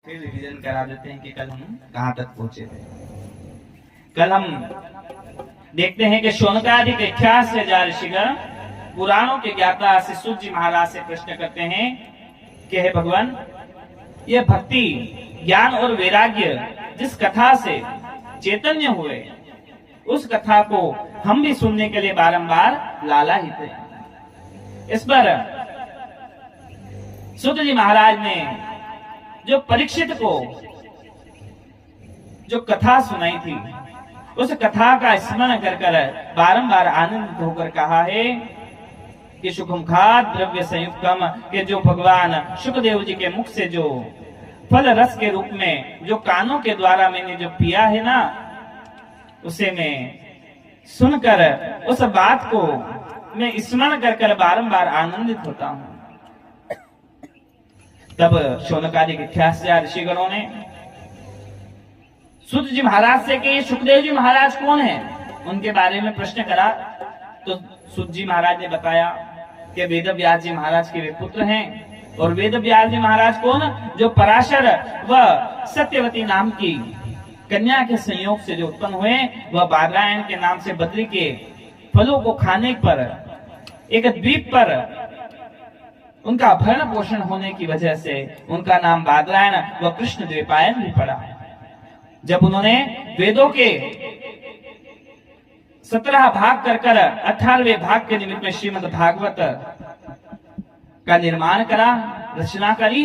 फिर रिवीजन करा देते हैं कि कल हम कहां तक पहुंचे थे। कल हम देखते हैं कि शौनकादिक इतिहास से जा ऋषिगण पुराणों के ज्ञाता से सूत जी महाराज से प्रश्न करते हैं कि हे भगवान, ये भक्ति ज्ञान और वैराग्य जिस कथा से चैतन्य हुए उस कथा को हम भी सुनने के लिए बारंबार लालायित हैं। इस पर सूत जी महाराज ने जो परीक्षित को जो कथा सुनाई थी उस कथा का स्मरण कर कर बारंबार आनंदित होकर कहा है कि सुखम खाद द्रव्य संयुक्तम, के जो भगवान सुखदेव जी के मुख से जो फल रस के रूप में जो कानों के द्वारा मैंने जो पिया है ना, उसे मैं सुनकर उस बात को मैं स्मरण कर कर बारंबार आनंदित होता हूं। तब शौनकादिक इतिहास से ऋषिगणों ने सूत जी महाराज से कि सुखदेव जी महाराज कौन है, उनके बारे में प्रश्न करा। तो सूत जी महाराज ने बताया कि वेद व्यास जी महाराज के वे पुत्र हैं। और वेद व्यास जी महाराज कौन, जो पराशर व सत्यवती नाम की कन्या के संयोग से जो उत्पन्न हुए, वह बादरायण के नाम से बद्री के फलों को खाने पर एक द्वीप पर उनका भरण पोषण होने की वजह से उनका नाम बादरायण व कृष्ण द्वीपायन भी पड़ा। जब उन्होंने वेदों के 17 भाग कर 18वें भाग के निमित्त में श्रीमद् भागवत का निर्माण करा, रचना करी,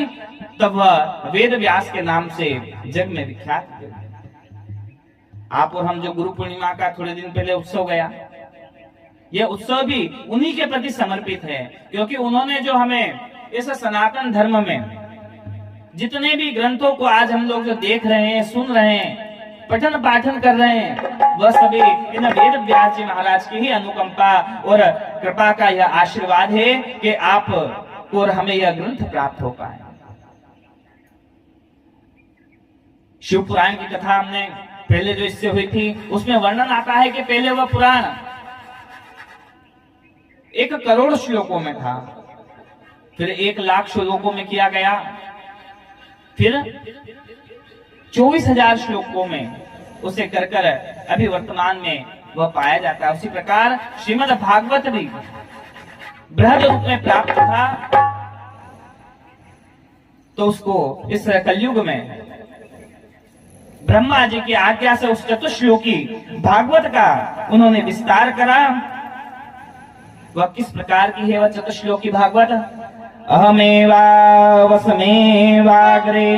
तब वह वेद व्यास के नाम से जग में विख्यात हुए। आप और हम जो गुरु पूर्णिमा का थोड़े दिन पहले उत्सव गया, यह उत्सव भी उन्हीं के प्रति समर्पित है, क्योंकि उन्होंने जो हमें इस सनातन धर्म में जितने भी ग्रंथों को आज हम लोग जो देख रहे हैं, सुन रहे हैं, पठन पाठन कर रहे हैं, वह सभी इन वेद व्यास जी महाराज की ही अनुकंपा और कृपा का यह आशीर्वाद है कि आप और हमें यह ग्रंथ प्राप्त हो पाए। शिव पुराण की कथा हमने पहले जो इससे हुई थी, उसमें वर्णन आता है कि पहले वह पुराण 1 करोड़ श्लोकों में था, फिर 1 लाख श्लोकों में किया गया, फिर 24,000 श्लोकों में उसे कर कर अभी वर्तमान में वह पाया जाता है। उसी प्रकार श्रीमद् भागवत भी बृहद रूप में प्राप्त था, तो उसको इस कलयुग में ब्रह्मा जी की आज्ञा से उस चतुश्लोकी भागवत का उन्होंने विस्तार करा। वह किस प्रकार की है वह चतुश्लोकी भागवत? अहमेवा वसमेवाग्रे